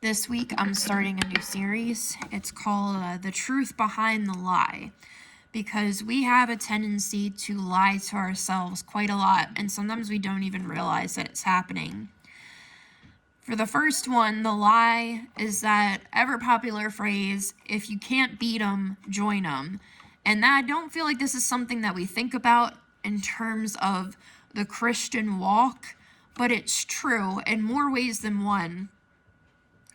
This week, I'm starting a new series. It's called The Truth Behind the Lie, because we have a tendency to lie to ourselves quite a lot, and sometimes we don't even realize that it's happening. For the first one, the lie is that ever popular phrase, if you can't beat 'em, join 'em. And I don't feel like this is something that we think about in terms of the Christian walk, but it's true in more ways than one.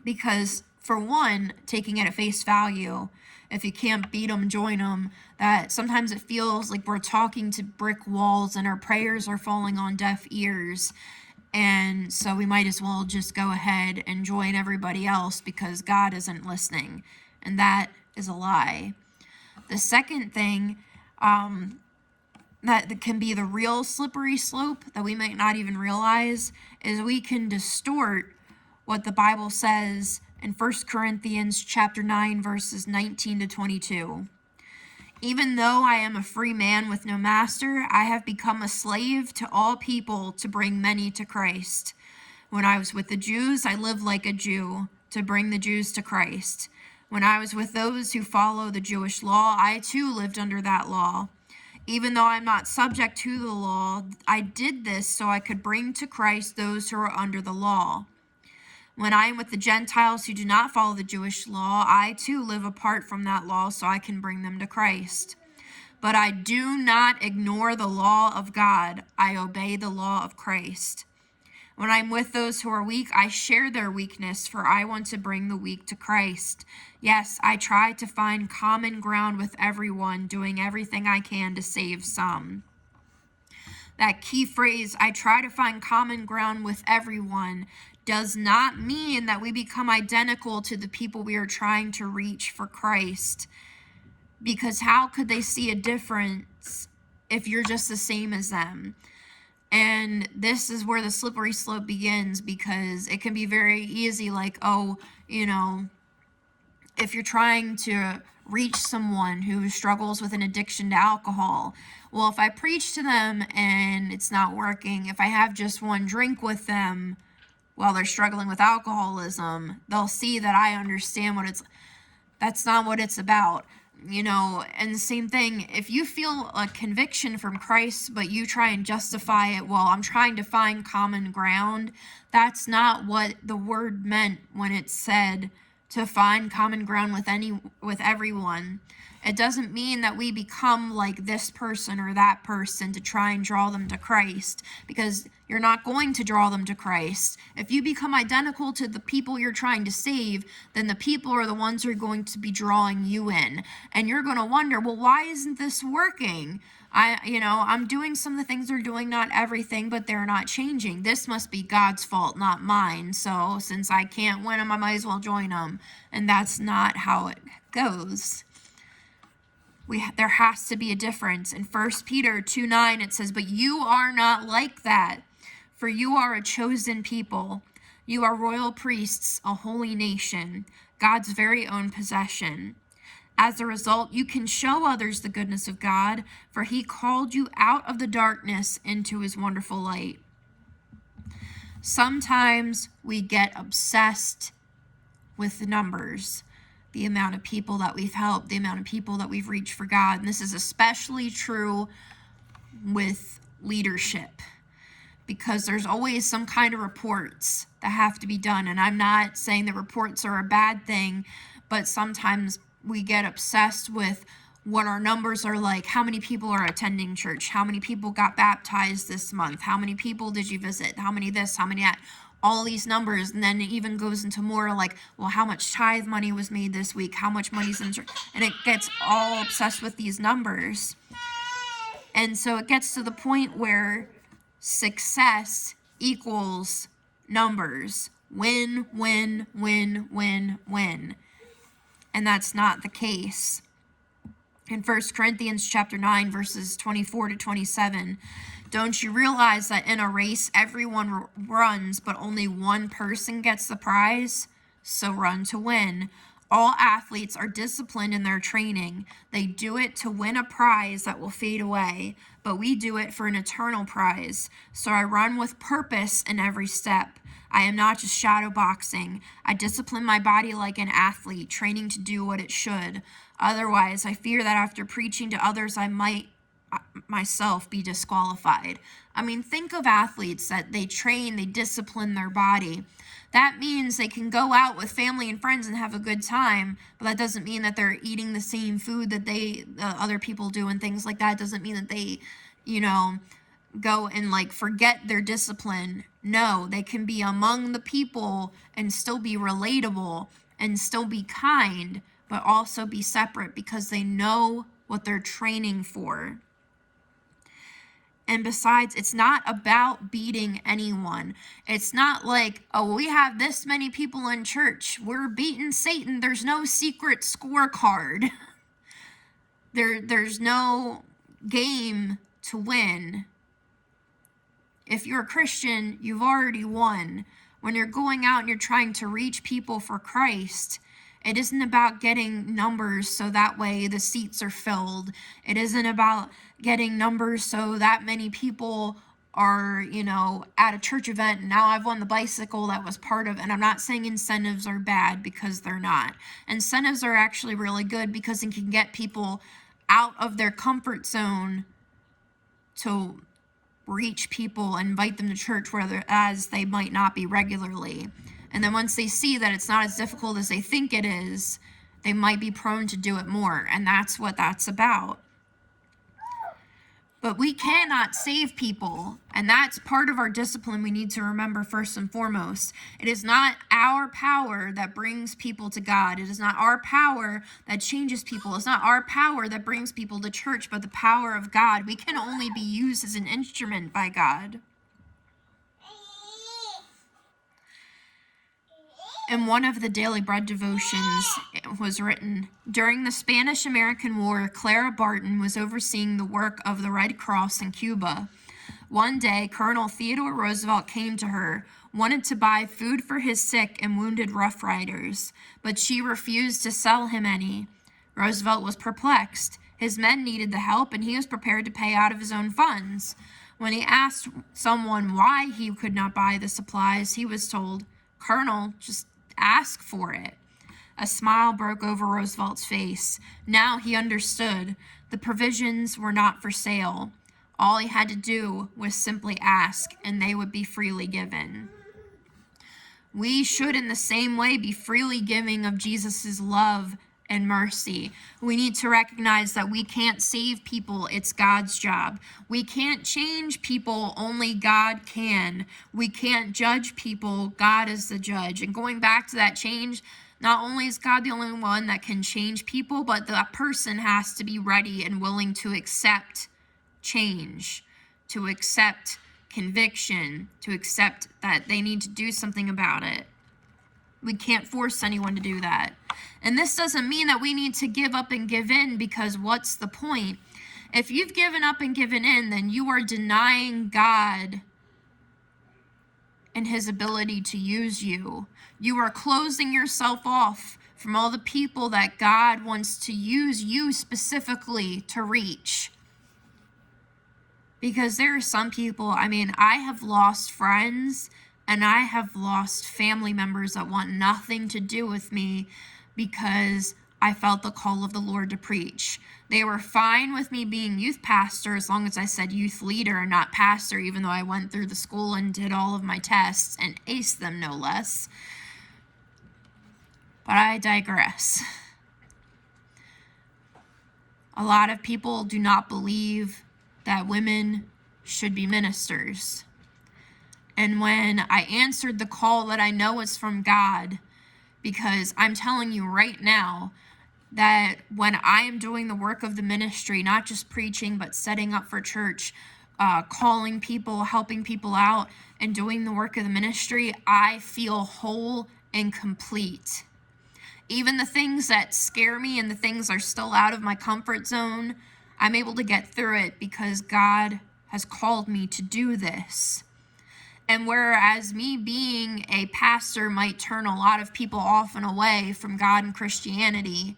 Because for one, taking it at face value, if you can't beat them, join them, that sometimes it feels like we're talking to brick walls and our prayers are falling on deaf ears. And so we might as well just go ahead and join everybody else because God isn't listening. And that is a lie. The second thing that can be the real slippery slope that we might not even realize is we can distort what the Bible says in 1 Corinthians chapter 9, verses 19 to 22. Even though I am a free man with no master, I have become a slave to all people to bring many to Christ. When I was with the Jews, I lived like a Jew to bring the Jews to Christ. When I was with those who follow the Jewish law, I too lived under that law. Even though I'm not subject to the law, I did this so I could bring to Christ those who are under the law. When I am with the Gentiles who do not follow the Jewish law, I too live apart from that law so I can bring them to Christ. But I do not ignore the law of God. I obey the law of Christ. When I'm with those who are weak, I share their weakness, for I want to bring the weak to Christ. Yes, I try to find common ground with everyone, doing everything I can to save some. That key phrase, I try to find common ground with everyone, does not mean that we become identical to the people we are trying to reach for Christ. Because how could they see a difference if you're just the same as them? And this is where the slippery slope begins, because it can be very easy, like, if you're trying to reach someone who struggles with an addiction to alcohol, well, if I preach to them and it's not working, if I have just one drink with them while they're struggling with alcoholism, they'll see that I understand that's not what it's about. And the same thing, if you feel a conviction from Christ, but you try and justify it, well, I'm trying to find common ground, that's not what the word meant when it said to find common ground with everyone. It doesn't mean that we become like this person or that person to try and draw them to Christ, because you're not going to draw them to Christ. If you become identical to the people you're trying to save, then the people are the ones who are going to be drawing you in. And you're going to wonder, well, why isn't this working? I'm doing some of the things they're doing, not everything, but they're not changing. This must be God's fault, not mine. So since I can't win them, I might as well join them. And that's not how it goes. There has to be a difference. In 1 Peter 2:9, it says, but you are not like that, for you are a chosen people. You are royal priests, a holy nation, God's very own possession. As a result, you can show others the goodness of God, for he called you out of the darkness into his wonderful light. Sometimes we get obsessed with the numbers, the amount of people that we've helped, the amount of people that we've reached for God. And this is especially true with leadership, because there's always some kind of reports that have to be done. And I'm not saying that reports are a bad thing, but sometimes we get obsessed with what our numbers are like. How many people are attending church? How many people got baptized this month? How many people did you visit? How many this? How many that? All these numbers. And then it even goes into more like, well, how much tithe money was made this week? How much money's in church? And it gets all obsessed with these numbers. And so it gets to the point where success equals numbers. Win, win, win, win, win. And that's not the case. In 1 Corinthians chapter 9, verses 24 to 27, don't you realize that in a race everyone runs, but only one person gets the prize? So run to win. All athletes are disciplined in their training. They do it to win a prize that will fade away, but we do it for an eternal prize. So I run with purpose in every step. I am not just shadow boxing. I discipline my body like an athlete, training to do what it should. Otherwise, I fear that after preaching to others, I might myself be disqualified. I mean, think of athletes that they train, they discipline their body. That means they can go out with family and friends and have a good time, but that doesn't mean that they're eating the same food that other people do and things like that. It doesn't mean that they, go and like forget their discipline. No, they can be among the people and still be relatable and still be kind, but also be separate because they know what they're training for. And besides, it's not about beating anyone. It's not like, oh, we have this many people in church, we're beating Satan. There's no secret scorecard. There's no game to win. If you're a Christian, you've already won. When you're going out and you're trying to reach people for Christ, it isn't about getting numbers so that way the seats are filled. It isn't about getting numbers so that many people are, at a church event and now I've won the bicycle that was part of, and I'm not saying incentives are bad because they're not. Incentives are actually really good because it can get people out of their comfort zone to reach people and invite them to church as they might not be regularly. And then once they see that it's not as difficult as they think it is, they might be prone to do it more. And that's what that's about. But we cannot save people. And that's part of our discipline we need to remember first and foremost. It is not our power that brings people to God. It is not our power that changes people. It's not our power that brings people to church, but the power of God. We can only be used as an instrument by God. In one of the Daily Bread devotions, it was written, during the Spanish-American War, Clara Barton was overseeing the work of the Red Cross in Cuba. One day, Colonel Theodore Roosevelt came to her, wanted to buy food for his sick and wounded Rough Riders, but she refused to sell him any. Roosevelt was perplexed. His men needed the help, and he was prepared to pay out of his own funds. When he asked someone why he could not buy the supplies, he was told, "Colonel, just ask for it." A smile broke over Roosevelt's face. Now he understood. The provisions were not for sale. All he had to do was simply ask, and they would be freely given. We should in the same way be freely giving of Jesus' love and mercy. We need to recognize that we can't save people. It's God's job. We can't change people. Only God can. We can't judge people. God is the judge. And going back to that change, not only is God the only one that can change people, but that person has to be ready and willing to accept change, to accept conviction, to accept that they need to do something about it. We can't force anyone to do that. And this doesn't mean that we need to give up and give in, because what's the point? If you've given up and given in, then you are denying God and his ability to use you. You are closing yourself off from all the people that God wants to use you specifically to reach. Because there are some people, I have lost friends and I have lost family members that want nothing to do with me because I felt the call of the Lord to preach. They were fine with me being youth pastor as long as I said youth leader and not pastor, even though I went through the school and did all of my tests and aced them, no less. But I digress. A lot of people do not believe that women should be ministers. And when I answered the call that I know is from God, because I'm telling you right now that when I am doing the work of the ministry, not just preaching, but setting up for church, calling people, helping people out, and doing the work of the ministry, I feel whole and complete. Even the things that scare me and the things that are still out of my comfort zone, I'm able to get through it because God has called me to do this. And whereas me being a pastor might turn a lot of people off and away from God and Christianity,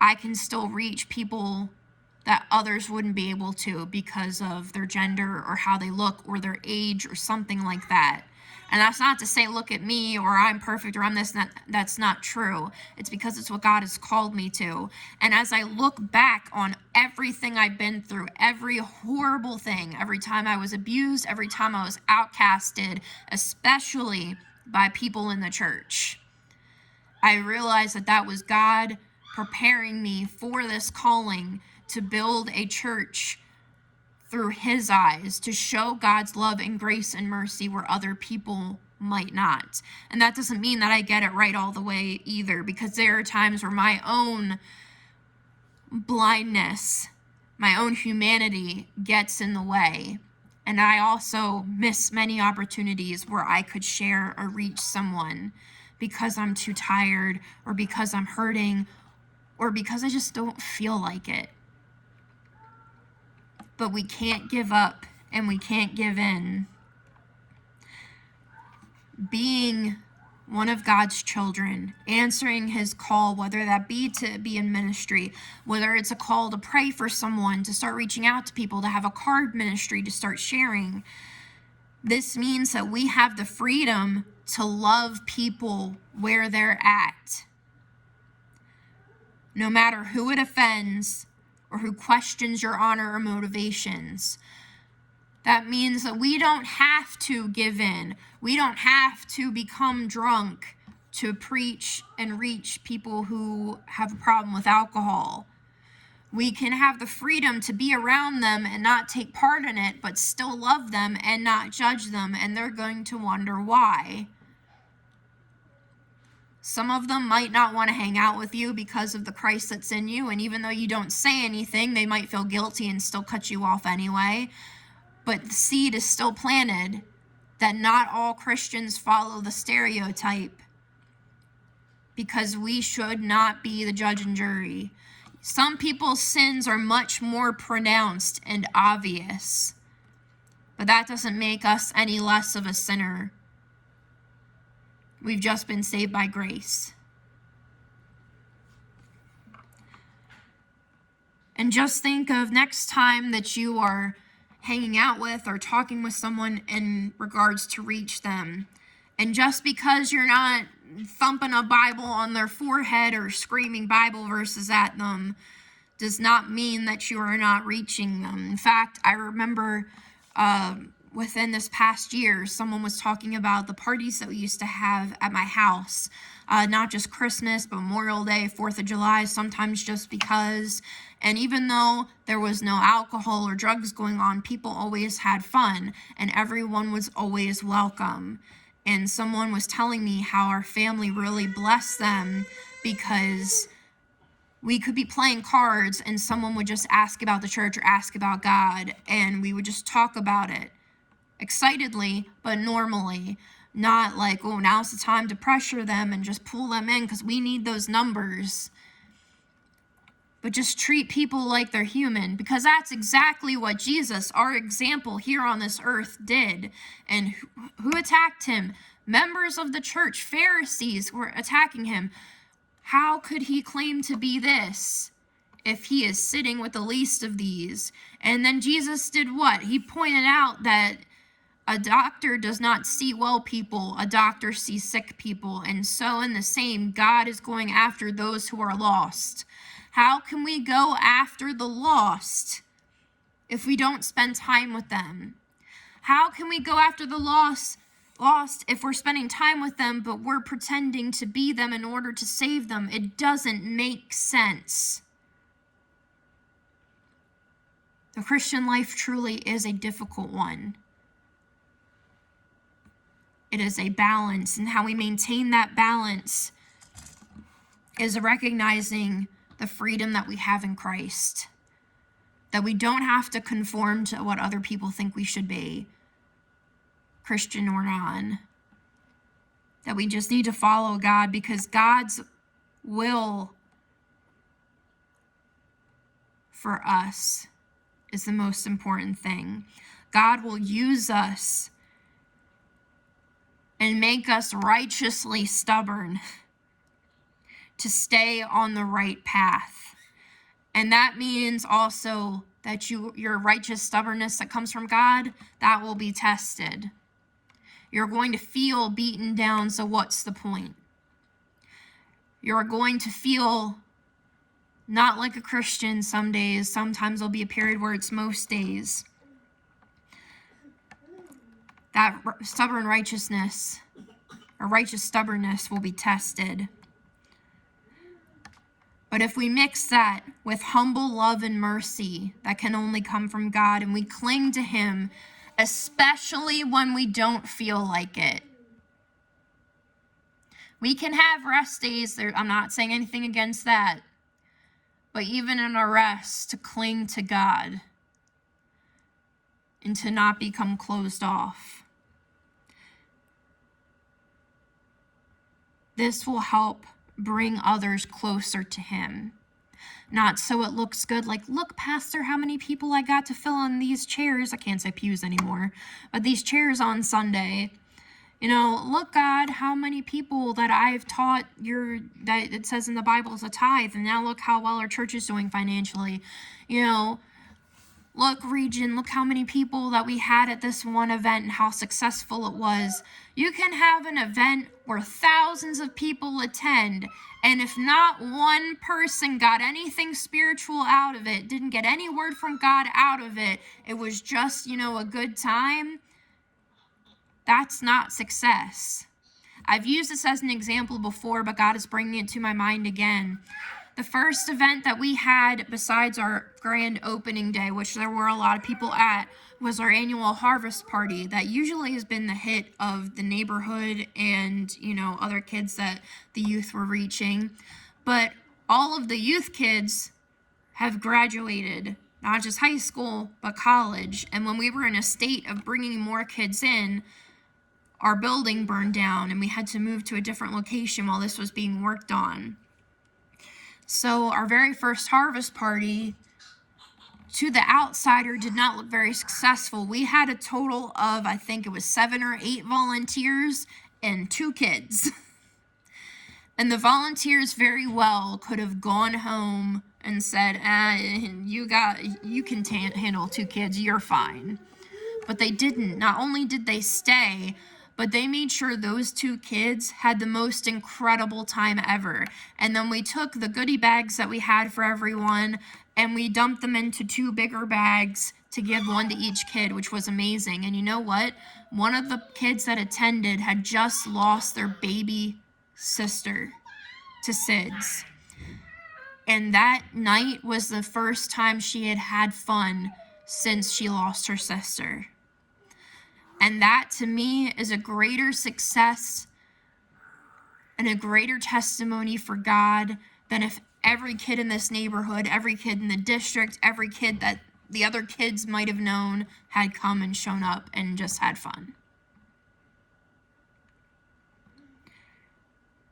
I can still reach people that others wouldn't be able to because of their gender or how they look or their age or something like that. And that's not to say, look at me, or I'm perfect, or I'm this and that. That's not true. It's because it's what God has called me to. And as I look back on everything I've been through, every horrible thing, every time I was abused, every time I was outcasted, especially by people in the church, I realized that that was God preparing me for this calling to build a church through his eyes, to show God's love and grace and mercy where other people might not. And that doesn't mean that I get it right all the way either, because there are times where my own blindness, my own humanity gets in the way. And I also miss many opportunities where I could share or reach someone because I'm too tired, or because I'm hurting, or because I just don't feel like it. But we can't give up and we can't give in. Being one of God's children, answering his call, whether that be to be in ministry, whether it's a call to pray for someone, to start reaching out to people, to have a card ministry, to start sharing. This means that we have the freedom to love people where they're at, no matter who it offends or who questions your honor or motivations. That means that we don't have to give in. We don't have to become drunk to preach and reach people who have a problem with alcohol. We can have the freedom to be around them and not take part in it, but still love them and not judge them, and they're going to wonder why. Some of them might not want to hang out with you because of the Christ that's in you, and even though you don't say anything, they might feel guilty and still cut you off anyway. But the seed is still planted that not all Christians follow the stereotype, because we should not be the judge and jury. Some people's sins are much more pronounced and obvious, but that doesn't make us any less of a sinner. We've just been saved by grace. And just think of next time that you are hanging out with or talking with someone in regards to reach them. And just because you're not thumping a Bible on their forehead or screaming Bible verses at them does not mean that you are not reaching them. In fact, I remember within this past year, someone was talking about the parties that we used to have at my house. Not just Christmas, but Memorial Day, 4th of July, sometimes just because. And even though there was no alcohol or drugs going on, people always had fun, and everyone was always welcome. And someone was telling me how our family really blessed them, because we could be playing cards and someone would just ask about the church or ask about God, and we would just talk about it excitedly, but normally. Not like, oh, now's the time to pressure them and just pull them in because we need those numbers. But just treat people like they're human, because that's exactly what Jesus, our example here on this earth, did. And who attacked him? Members of the church, Pharisees, were attacking him. How could he claim to be this if he is sitting with the least of these? And then Jesus did what? He pointed out that a doctor does not see well people, a doctor sees sick people. And so in the same, God is going after those who are lost. How can we go after the lost if we don't spend time with them? How can we go after the lost if we're spending time with them, but we're pretending to be them in order to save them? It doesn't make sense. The Christian life truly is a difficult one. It is a balance, and how we maintain that balance is recognizing the freedom that we have in Christ, that we don't have to conform to what other people think we should be, Christian or non, that we just need to follow God, because God's will for us is the most important thing. God will use us and make us righteously stubborn to stay on the right path. And that means also that your righteous stubbornness that comes from God, that will be tested. You're going to feel beaten down, so what's the point? You're going to feel not like a Christian some days. Sometimes there'll be a period where it's most days. That stubborn righteousness, or righteous stubbornness, will be tested. But if we mix that with humble love and mercy that can only come from God, and we cling to Him, especially when we don't feel like it. We can have rest days. I'm not saying anything against that. But even in our rest, to cling to God and to not become closed off. This will help bring others closer to Him. Not so it looks good, like, look, Pastor, how many people I got to fill in these chairs. I can't say pews anymore, but these chairs on Sunday. Look, God, how many people that I've taught that it says in the Bible is a tithe, and now look how well our church is doing financially. Look, region, look how many people that we had at this one event and how successful it was. You can have an event where thousands of people attend, and if not one person got anything spiritual out of it, didn't get any word from God out of it, it was just, a good time, that's not success. I've used this as an example before, but God is bringing it to my mind again. The first event that we had besides our grand opening day, which there were a lot of people at, was our annual harvest party that usually has been the hit of the neighborhood and, other kids that the youth were reaching. But all of the youth kids have graduated, not just high school, but college. And when we were in a state of bringing more kids in, our building burned down and we had to move to a different location while this was being worked on. So our very first harvest party, to the outsider, did not look very successful. We had a total of, I think it was 7 or 8 volunteers and 2 kids. And the volunteers very well could have gone home and said, you can handle 2 kids, you're fine. But they didn't. Not only did they stay, but they made sure those 2 kids had the most incredible time ever. And then we took the goodie bags that we had for everyone and we dumped them into 2 bigger bags to give one to each kid, which was amazing. And you know what? One of the kids that attended had just lost their baby sister to SIDS. And that night was the first time she had had fun since she lost her sister. And that, to me, is a greater success and a greater testimony for God than if every kid in this neighborhood, every kid in the district, every kid that the other kids might have known had come and shown up and just had fun.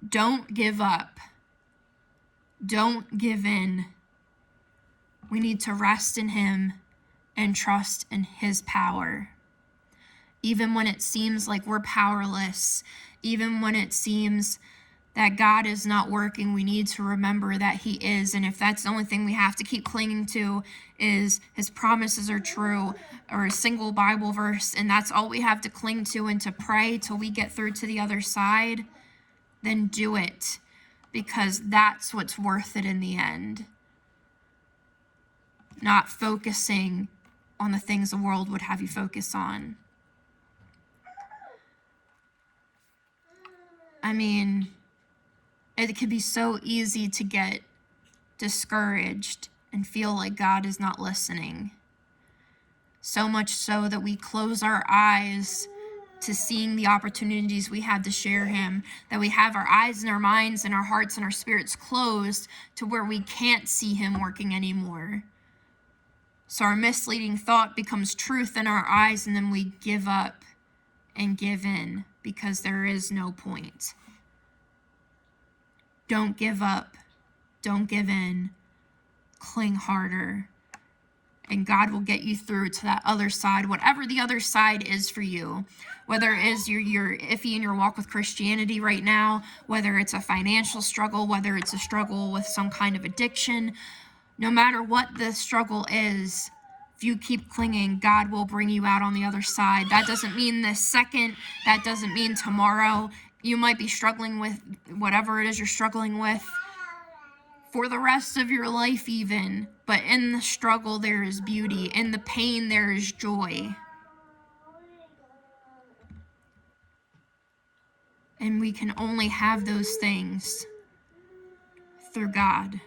Don't give up. Don't give in. We need to rest in Him and trust in His power. Even when it seems like we're powerless, even when it seems that God is not working, we need to remember that He is. And if that's the only thing we have to keep clinging to is His promises are true, or a single Bible verse, and that's all we have to cling to and to pray till we get through to the other side, then do it, because that's what's worth it in the end. Not focusing on the things the world would have you focus on. It could be so easy to get discouraged and feel like God is not listening. So much so that we close our eyes to seeing the opportunities we have to share Him, that we have our eyes and our minds and our hearts and our spirits closed to where we can't see Him working anymore. So our misleading thought becomes truth in our eyes, and then we give up and give in because there is no point. Don't give up. Don't give in. Cling harder. And God will get you through to that other side, whatever the other side is for you. Whether it is you're iffy in your walk with Christianity right now, whether it's a financial struggle, whether it's a struggle with some kind of addiction, no matter what the struggle is, If you keep clinging, God will bring you out on the other side. That doesn't mean this second. That doesn't mean tomorrow. You might be struggling with whatever it is you're struggling with for the rest of your life even. But in the struggle, there is beauty. In the pain, there is joy. And we can only have those things through God.